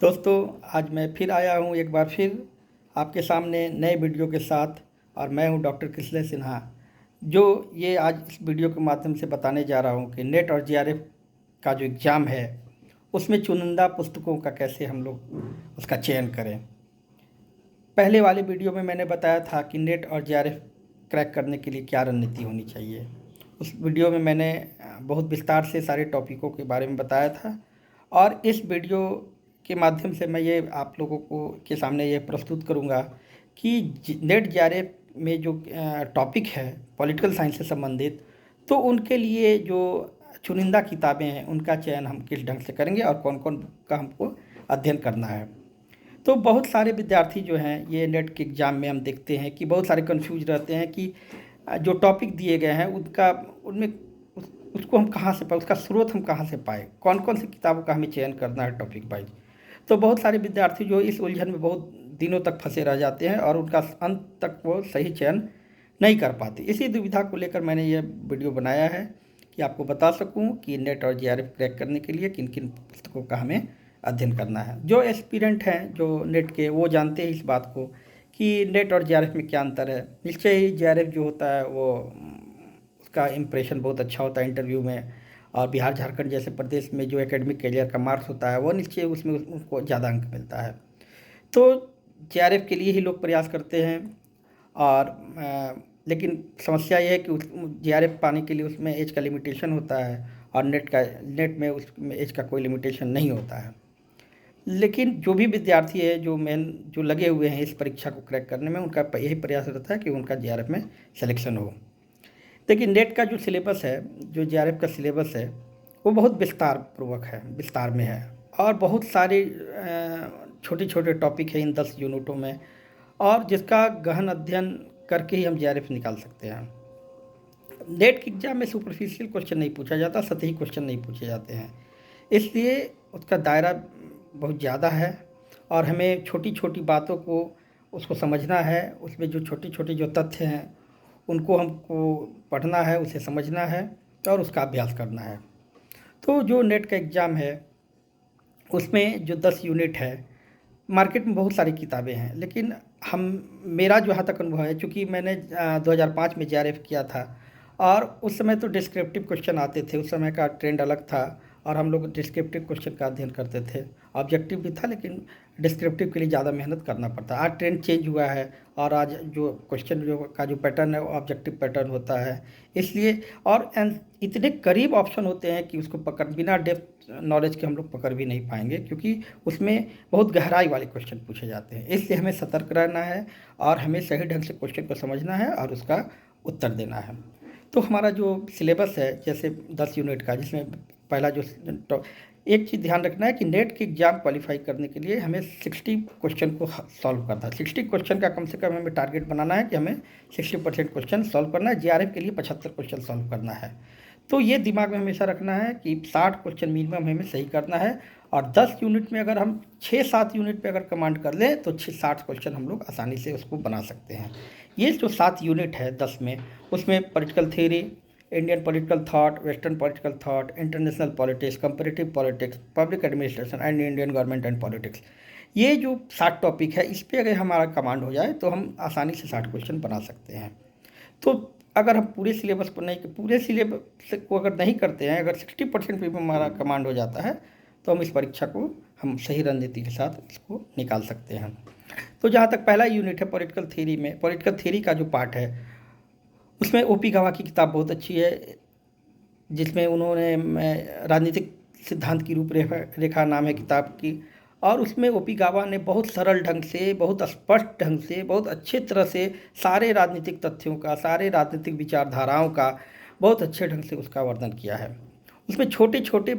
दोस्तों, आज मैं फिर आया हूँ एक बार फिर आपके सामने नए वीडियो के साथ। और मैं हूँ डॉक्टर कृष्ण सिन्हा, जो ये आज इस वीडियो के माध्यम से बताने जा रहा हूँ कि नेट और जीआरएफ का जो एग्ज़ाम है उसमें चुनिंदा पुस्तकों का कैसे हम लोग उसका चयन करें। पहले वाले वीडियो में मैंने बताया था कि नेट और जीआरएफ क्रैक करने के लिए क्या रणनीति होनी चाहिए। उस वीडियो में मैंने बहुत विस्तार से सारे टॉपिकों के बारे में बताया था, और इस वीडियो के माध्यम से मैं ये आप लोगों को के सामने ये प्रस्तुत करूँगा कि नेट जीआरएफ में जो टॉपिक है पॉलिटिकल साइंस से संबंधित, तो उनके लिए जो चुनिंदा किताबें हैं उनका चयन हम किस ढंग से करेंगे और कौन कौन का हमको अध्ययन करना है। तो बहुत सारे विद्यार्थी जो हैं ये नेट के एग्ज़ाम में हम देखते हैं कि बहुत सारे कन्फ्यूज रहते हैं कि जो टॉपिक दिए गए हैं उनका उनमें उसको हम कहाँ से पाएँ, उसका स्रोत हम कहाँ से पाएँ, कौन कौन सी किताबों का हमें चयन करना है टॉपिक वाइज। तो बहुत सारे विद्यार्थी जो इस उलझन में बहुत दिनों तक फंसे रह जाते हैं और उनका अंत तक वो सही चयन नहीं कर पाते। इसी दुविधा को लेकर मैंने ये वीडियो बनाया है कि आपको बता सकूं कि नेट और जीआरएफ क्रैक करने के लिए किन किन पुस्तकों का हमें अध्ययन करना है। जो एस्पिरेंट हैं जो नेट के, वो जानते हैं इस बात को कि नेट और जीआरएफ में क्या अंतर है। निश्चय ही जीआरएफ जो होता है वो उसका इम्प्रेशन बहुत अच्छा होता है इंटरव्यू में, और बिहार झारखंड जैसे प्रदेश में जो एकेडमिक कैरियर का मार्क्स होता है वो निश्चय उसमें उनको ज़्यादा अंक मिलता है। तो जेआरएफ के लिए ही लोग प्रयास करते हैं। और लेकिन समस्या ये है कि उस जेआरएफ पाने के लिए उसमें एज का लिमिटेशन होता है, और नेट में उसमें एज का कोई लिमिटेशन नहीं होता है। लेकिन जो भी विद्यार्थी है जो लगे हुए हैं इस परीक्षा को क्रैक करने में, उनका यही प्रयास रहता है कि उनका जेआरएफ में सिलेक्शन हो। देखिए, नेट का जो सिलेबस है, जो जेआरएफ का सिलेबस है, वो बहुत विस्तार में है, और बहुत सारे छोटे छोटे टॉपिक हैं इन 10 यूनिटों में, और जिसका गहन अध्ययन करके ही हम जेआरएफ निकाल सकते हैं। नेट के एग्जाम में सुपरफिशियल क्वेश्चन नहीं पूछा जाता, सतही क्वेश्चन नहीं पूछे जाते हैं, इसलिए उसका दायरा बहुत ज़्यादा है, और हमें छोटी छोटी बातों को उसको समझना है। उसमें जो छोटे छोटे जो तथ्य हैं उनको हमको पढ़ना है, उसे समझना है और उसका अभ्यास करना है। तो जो नेट का एग्ज़ाम है उसमें जो 10 यूनिट है, मार्केट में बहुत सारी किताबें हैं, लेकिन मेरा जहाँ तक अनुभव है, चूँकि मैंने 2005 में जेआरएफ किया था, और उस समय तो डिस्क्रिप्टिव क्वेश्चन आते थे, उस समय का ट्रेंड अलग था, और हम लोग डिस्क्रिप्टिव क्वेश्चन का अध्ययन करते थे। ऑब्जेक्टिव भी था, लेकिन डिस्क्रिप्टिव के लिए ज़्यादा मेहनत करना पड़ता। आज ट्रेंड चेंज हुआ है, और आज जो क्वेश्चन जो पैटर्न है वो ऑब्जेक्टिव पैटर्न होता है, इसलिए और इतने करीब ऑप्शन होते हैं कि उसको बिना डेप्थ नॉलेज के हम लोग पकड़ भी नहीं पाएंगे, क्योंकि उसमें बहुत गहराई वाले क्वेश्चन पूछे जाते हैं। इसलिए हमें सतर्क रहना है, और हमें सही ढंग से क्वेश्चन को समझना है और उसका उत्तर देना है। तो हमारा जो सिलेबस है, जैसे 10 यूनिट का, जिसमें पहला एक चीज़ ध्यान रखना है कि नेट की एग्ज़ाम क्वालिफाई करने के लिए हमें 60 क्वेश्चन को सॉल्व करना है। 60 क्वेश्चन का कम से कम हमें टारगेट बनाना है कि हमें 60% क्वेश्चन सॉल्व करना है। जेआरएफ के लिए 75 क्वेश्चन सॉल्व करना है। तो ये दिमाग में हमेशा रखना है कि 60 क्वेश्चन मिनिमम हमें सही करना है, और 10 यूनिट में अगर हम 6-7 यूनिट पे अगर कमांड कर लें तो 60 क्वेश्चन हम लोग आसानी से उसको बना सकते हैं। ये जो 7 यूनिट है 10 में, उसमें political theory, Indian political thought, western political thought, international politics, comparative politics, public administration and Indian government and politics, ये जो 7 टॉपिक है, इस पर अगर हमारा कमांड हो जाए तो हम आसानी से 60 क्वेश्चन बना सकते हैं। तो अगर हम पूरे सिलेबस को अगर नहीं करते हैं, अगर 60% भी हमारा कमांड हो जाता है, तो हम इस परीक्षा को हम सही रणनीति के साथ इसको निकाल सकते हैं। तो जहाँ तक पहला यूनिट है पॉलिटिकल थ्योरी में, पॉलिटिकल थ्योरी का जो पार्ट है उसमें ओपी गवाह की किताब बहुत अच्छी है, जिसमें उन्होंने राजनीतिक सिद्धांत की रूपरेखा नाम है किताब की, और उसमें ओपी गवाह ने बहुत सरल ढंग से, बहुत स्पष्ट ढंग से, बहुत अच्छे तरह से सारे राजनीतिक तथ्यों का, सारे राजनीतिक विचारधाराओं का बहुत अच्छे ढंग से उसका वर्णन किया है। उसमें छोटे छोटे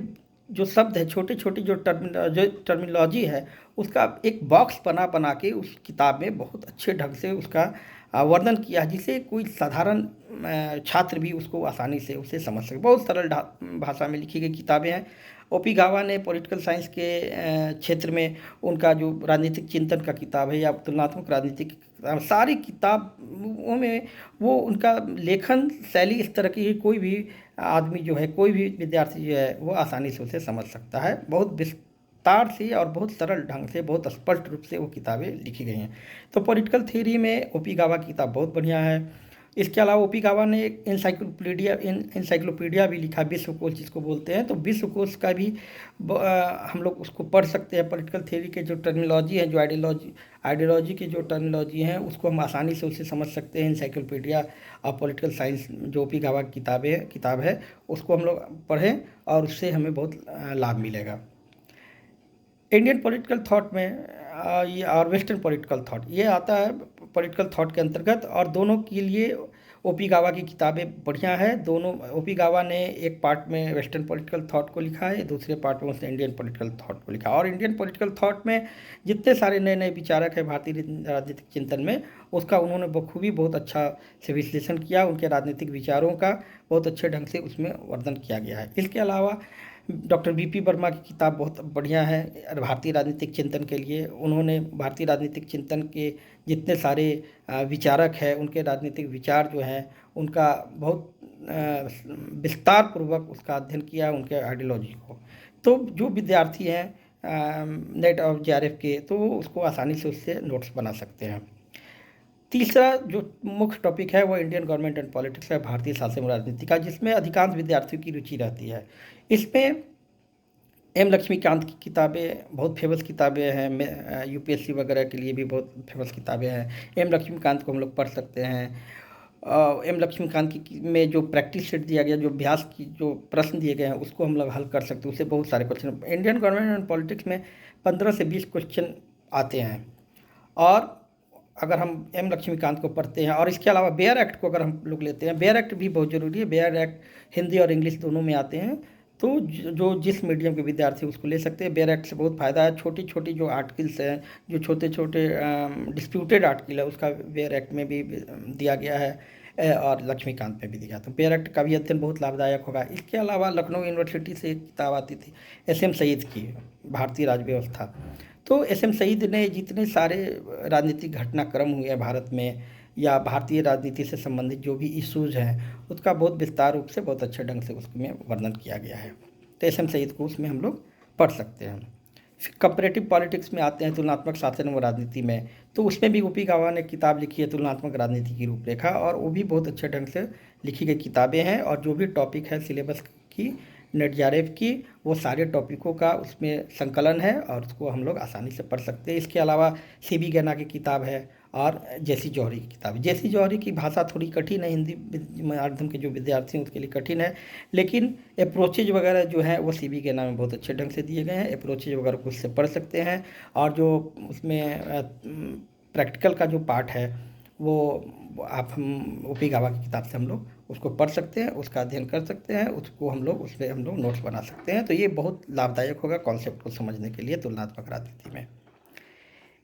जो शब्द है, छोटी छोटी जो टर्मिनोलॉजी है, उसका एक बॉक्स बना बना के उस किताब में बहुत अच्छे ढंग से उसका वर्णन किया, जिसे कोई साधारण छात्र भी उसको आसानी से उसे समझ सके। बहुत सरल भाषा में लिखी गई किताबें हैं। ओपी गवाह ने पॉलिटिकल साइंस के क्षेत्र में उनका जो राजनीतिक चिंतन का किताब है, या तुलनात्मक राजनीतिक, सारी किताबों में वो उनका लेखन शैली इस तरह की, कोई भी आदमी जो है, कोई भी विद्यार्थी जो है, वो आसानी से उसे समझ सकता है। बहुत विस्तार से और बहुत सरल ढंग से, बहुत स्पष्ट रूप से वो किताबें लिखी गई हैं। तो पॉलिटिकल थ्योरी में ओपी गावा की किताब बहुत बढ़िया है। इसके अलावा ओपी गावा ने एक इंसाइक्लोपीडिया भी लिखा, विश्वकोश जिसको बोलते हैं। तो विश्वकोश का भी हम लोग उसको पढ़ सकते हैं। पॉलिटिकल थ्योरी के जो टर्मिनोलॉजी है, जो आइडियोलॉजी की जो टर्मिनोलॉजी हैं, उसको हम आसानी से उससे समझ सकते हैं। इंसाइक्लोपीडिया ऑफ पॉलिटिकल साइंस जो ओपी गावा की किताब है, उसको हम लोग पढ़ें और उससे हमें बहुत लाभ मिलेगा। इंडियन पॉलिटिकल थॉट में ये और वेस्टर्न पॉलिटिकल थॉट ये आता है पॉलिटिकल थॉट के अंतर्गत, और दोनों के लिए ओपी गावा की किताबें बढ़िया है। दोनों ओपी गावा ने एक पार्ट में वेस्टर्न पॉलिटिकल थॉट को लिखा है, दूसरे पार्ट में उसने इंडियन पॉलिटिकल थॉट को लिखा। और इंडियन पॉलिटिकल थॉट में जितने सारे नए नए विचारक हैं भारतीय राजनीतिक चिंतन में, उसका उन्होंने बखूबी बहुत अच्छा से विश्लेषण किया। उनके राजनीतिक विचारों का बहुत अच्छे ढंग से उसमें वर्णन किया गया है। इसके अलावा डॉक्टर बीपी वर्मा की किताब बहुत बढ़िया है भारतीय राजनीतिक चिंतन के लिए। उन्होंने भारतीय राजनीतिक चिंतन के जितने सारे विचारक हैं, उनके राजनीतिक विचार जो हैं, उनका बहुत विस्तार पूर्वक उसका अध्ययन किया, उनके आइडियोलॉजी को। तो जो विद्यार्थी हैं नेट और जेआरएफ के, तो वो उसको आसानी से उससे नोट्स बना सकते हैं। तीसरा जो मुख्य टॉपिक है वो इंडियन गवर्नमेंट एंड पॉलिटिक्स है, भारतीय शासन और राजनीति का, जिसमें अधिकांश विद्यार्थियों की रुचि रहती है। इसमें एम लक्ष्मीकांत की किताबें बहुत फेमस किताबें हैं, यूपीएससी वगैरह के लिए भी बहुत फेमस किताबें हैं। एम लक्ष्मीकांत को हम लोग पढ़ सकते हैं। एम लक्ष्मीकांत की में जो प्रैक्टिस सेट दिया गया, जो अभ्यास की जो प्रश्न दिए गए हैं, उसको हम लोग हल कर सकते हैं। उससे बहुत सारे question Indian government and politics में 15 से 20 क्वेश्चन आते हैं। और अगर हम एम लक्ष्मीकांत को पढ़ते हैं और इसके अलावा बेयर एक्ट को अगर हम लोग लेते हैं, बेयर एक्ट भी बहुत ज़रूरी है। बेयर एक्ट हिंदी और इंग्लिश दोनों में आते हैं, तो जो जिस मीडियम के विद्यार्थी उसको ले सकते हैं। बेयर एक्ट से बहुत फ़ायदा है। छोटी छोटी जो आर्टिकल्स हैं, जो छोटे छोटे डिस्प्यूटेड आर्टिकल है, उसका बेयर एक्ट में भी दिया गया है और लक्ष्मीकांत में भी दिया। तो बेयर एक्ट का भी अध्ययन बहुत लाभदायक होगा। इसके अलावा लखनऊ यूनिवर्सिटी से एक किताब आती थी एस.एम. सईद की, भारतीय राज व्यवस्था। तो एस.एम. सईद ने जितने सारे राजनीतिक घटनाक्रम हुए हैं भारत में, या भारतीय राजनीति से संबंधित जो भी इश्यूज हैं, उसका बहुत विस्तार रूप से, बहुत अच्छे ढंग से उसमें वर्णन किया गया है। तो एस.एम. सईद को उसमें हम लोग पढ़ सकते हैं। फिर कंपैरेटिव पॉलिटिक्स में आते हैं, तुलनात्मक शासन व राजनीति में। तो उसमें भी ओपी गावा ने किताब लिखी है, तुलनात्मक राजनीति की रूपरेखा, और वो भी बहुत अच्छे ढंग से लिखी गई किताबें हैं। और जो भी टॉपिक है सिलेबस की, नेट जेआरएफ की, वो सारे टॉपिकों का उसमें संकलन है और उसको हम लोग आसानी से पढ़ सकते हैं। इसके अलावा सी.बी. गैना की किताब है और जेसी जौहरी की किताब है। जेसी जौहरी की भाषा थोड़ी कठिन है, हिंदी माध्यम के जो विद्यार्थी हैं उसके लिए कठिन है, लेकिन अप्रोचेज वगैरह जो है वो सी.बी. गैना में बहुत अच्छे ढंग से दिए गए हैं। अप्रोचेज वगैरह को उससे पढ़ सकते हैं। और जो उसमें प्रैक्टिकल का जो पार्ट है, वो आप हम ओपी गावा की किताब से हम लोग उसको पढ़ सकते हैं, उसका अध्ययन कर सकते हैं, उसको हम लोग उसमें हम लोग नोट्स बना सकते हैं। तो ये बहुत लाभदायक होगा कॉन्सेप्ट को समझने के लिए तुलनात्मक राजनीति में।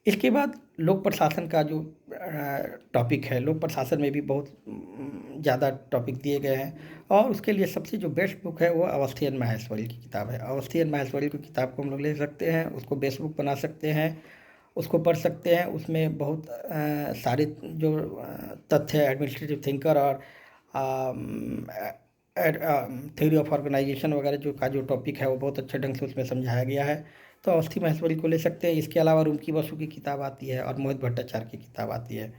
इसके बाद लोक प्रशासन का जो टॉपिक है, लोक प्रशासन में भी बहुत ज़्यादा टॉपिक दिए गए हैं, और उसके लिए सबसे जो बेस्ट बुक है वो अवस्थी एन माहेश्वरी की किताब है। अवस्थी एन माहेश्वरी की किताब को हम लोग ले सकते हैं, उसको बेस्ट बुक बना सकते हैं, उसको पढ़ सकते हैं। उसमें बहुत सारे जो तथ्य है, एडमिनिस्ट्रेटिव थिंकर और थ्योरी ऑफ ऑर्गेनाइजेशन वगैरह जो टॉपिक है, वो बहुत अच्छे ढंग से उसमें समझाया गया है। तो अवस्थी माहेश्वरी को ले सकते हैं। इसके अलावा रुमकी बसु की किताब आती है और मोहित भट्टाचार्य की किताब आती है।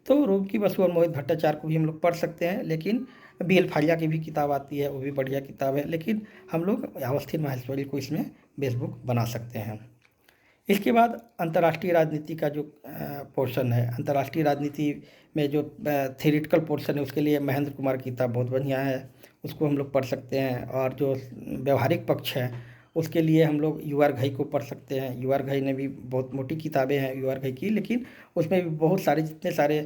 तो रुमकी बसु और मोहित भट्टाचार्य को भी हम लोग पढ़ सकते हैं, लेकिन बी.एल. फालिया की भी किताब आती है, वो भी बढ़िया किताब है, लेकिन हम लोग अवस्थी माहेश्वरी को इसमें बेस बुक बना सकते हैं। इसके बाद अंतर्राष्ट्रीय राजनीति का जो पोर्शन है, अंतर्राष्ट्रीय राजनीति में जो थ्योरेटिकल पोर्शन है, उसके लिए महेंद्र कुमार की किताब बहुत बढ़िया है, उसको हम लोग पढ़ सकते हैं। और जो व्यवहारिक पक्ष है, उसके लिए हम लोग यू.आर. घई को पढ़ सकते हैं। यू.आर. घई ने भी बहुत मोटी किताबें हैं यू.आर. घई की, लेकिन उसमें भी बहुत सारे जितने सारे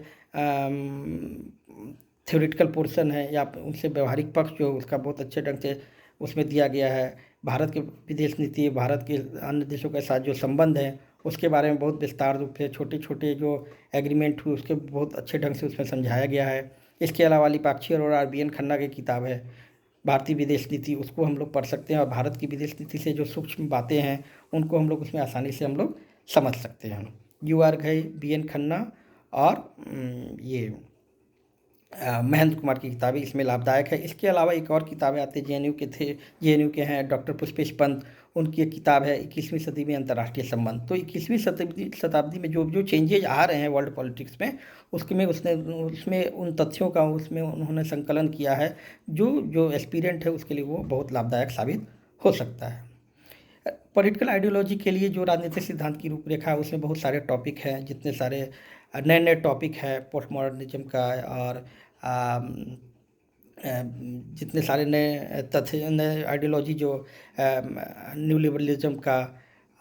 थ्योरेटिकल पोर्शन है या उनसे व्यवहारिक पक्ष जो उसका बहुत अच्छे ढंग से उसमें दिया गया है। भारत की विदेश नीति, भारत के अन्य देशों के साथ जो संबंध है, उसके बारे में बहुत विस्तार रूप से छोटे छोटे जो एग्रीमेंट हुए उसके बहुत अच्छे ढंग से उसमें समझाया गया है। इसके अलावा लिपाक्षी अरोड़ा और बी.एन. खन्ना की किताब है भारतीय विदेश नीति, उसको हम लोग पढ़ सकते हैं। और भारत की विदेश नीति से जो सूक्ष्म बातें हैं, उनको हम लोग उसमें आसानी से हम लोग समझ सकते हैं। यू.आर. घई, बी.एन. खन्ना और ये महेंद्र कुमार की किताबें इसमें लाभदायक है। इसके अलावा एक और किताबें आती है जे.एन.यू. के हैं डॉक्टर पुष्पेश पंत, उनकी एक किताब है 21वीं सदी में अंतर्राष्ट्रीय संबंध। तो 21वीं शताब्दी में जो जो चेंजेज आ रहे हैं वर्ल्ड पॉलिटिक्स में, उसमें उसमें उन तथ्यों का उसमें उन्होंने संकलन किया है, जो जो एस्पिरेंट है उसके लिए वो बहुत लाभदायक साबित हो सकता है। पॉलिटिकल आइडियोलॉजी के लिए जो राजनीतिक सिद्धांत की रूपरेखा है उसमें बहुत सारे टॉपिक हैं, जितने सारे नए नए टॉपिक है पोस्ट मॉडर्निज्म का, और जितने सारे नए तथ्य, नए आइडियोलॉजी जो न्यू लिबरलिज्म का,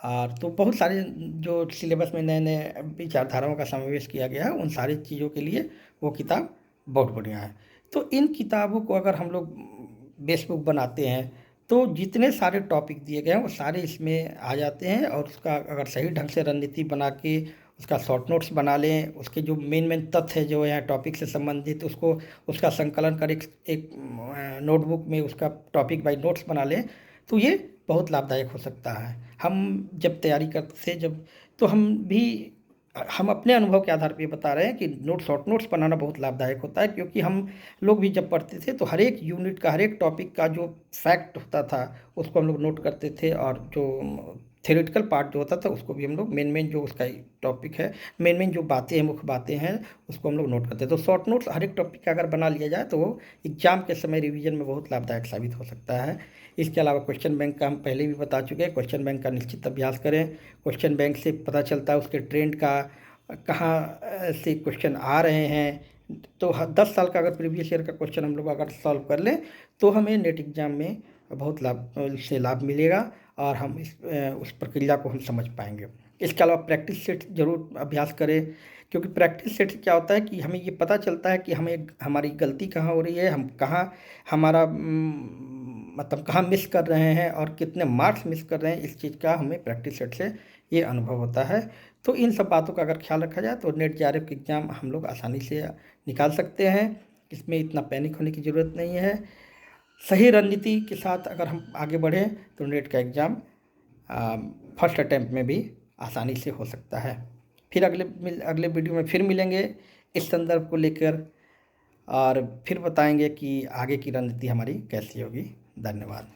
और तो बहुत सारे जो सिलेबस में नए नए विचारधाराओं का समावेश किया गया है, उन सारी चीज़ों के लिए वो किताब बहुत बढ़िया है। तो इन किताबों को अगर हम लोग बेस बुक बनाते हैं तो जितने सारे टॉपिक दिए गए हैं वो सारे इसमें आ जाते हैं, और उसका अगर सही ढंग से रणनीति बना के उसका शॉर्ट नोट्स बना लें, उसके जो मेन तथ्य जो है टॉपिक से संबंधित उसको उसका संकलन कर एक नोटबुक में उसका टॉपिक बाय नोट्स बना लें, तो ये बहुत लाभदायक हो सकता है। हम जब तैयारी करते थे जब, तो हम अपने अनुभव के आधार पे बता रहे हैं कि शॉर्ट नोट्स बनाना बहुत लाभदायक होता है, क्योंकि हम लोग भी जब पढ़ते थे तो हर एक यूनिट का, हर एक टॉपिक का जो फैक्ट होता था उसको हम लोग नोट करते थे, और जो थ्योरेटिकल पार्ट जो होता था उसको भी हम लोग मेन जो उसका टॉपिक है, मेन जो बातें हैं, मुख्य बातें हैं, उसको हम लोग नोट करते थे। तो शॉर्ट नोट्स हर एक टॉपिक का अगर बना लिया जाए तो वो एग्जाम के समय रिवीजन में बहुत लाभदायक साबित हो सकता है। इसके अलावा क्वेश्चन बैंक का हम पहले भी बता चुके हैं, क्वेश्चन बैंक का निश्चित अभ्यास करें। क्वेश्चन बैंक से पता चलता है उसके ट्रेंड का, कहाँ से क्वेश्चन आ रहे हैं। तो 10 साल का अगर प्रीवियस ईयर का क्वेश्चन हम लोग अगर सॉल्व कर लें तो हमें नेट एग्ज़ाम में बहुत लाभ मिलेगा, और हम उस प्रक्रिया को हम समझ पाएंगे। इसके अलावा प्रैक्टिस सेट ज़रूर अभ्यास करें, क्योंकि प्रैक्टिस सेट से क्या होता है कि हमें ये पता चलता है कि हमें हमारी गलती कहाँ हो रही है, हम कहाँ हमारा मतलब कहाँ मिस कर रहे हैं और कितने मार्क्स मिस कर रहे हैं, इस चीज़ का हमें प्रैक्टिस सेट से ये अनुभव होता है। तो इन सब बातों का अगर ख्याल रखा जाए तो नेट जेआरएफ की एग्ज़ाम हम लोग आसानी से निकाल सकते हैं। इसमें इतना पैनिक होने की ज़रूरत नहीं है। सही रणनीति के साथ अगर हम आगे बढ़ें तो नेट का एग्ज़ाम फर्स्ट अटैम्प्ट में भी आसानी से हो सकता है। फिर अगले वीडियो में फिर मिलेंगे इस संदर्भ को लेकर, और फिर बताएंगे कि आगे की रणनीति हमारी कैसी होगी। धन्यवाद।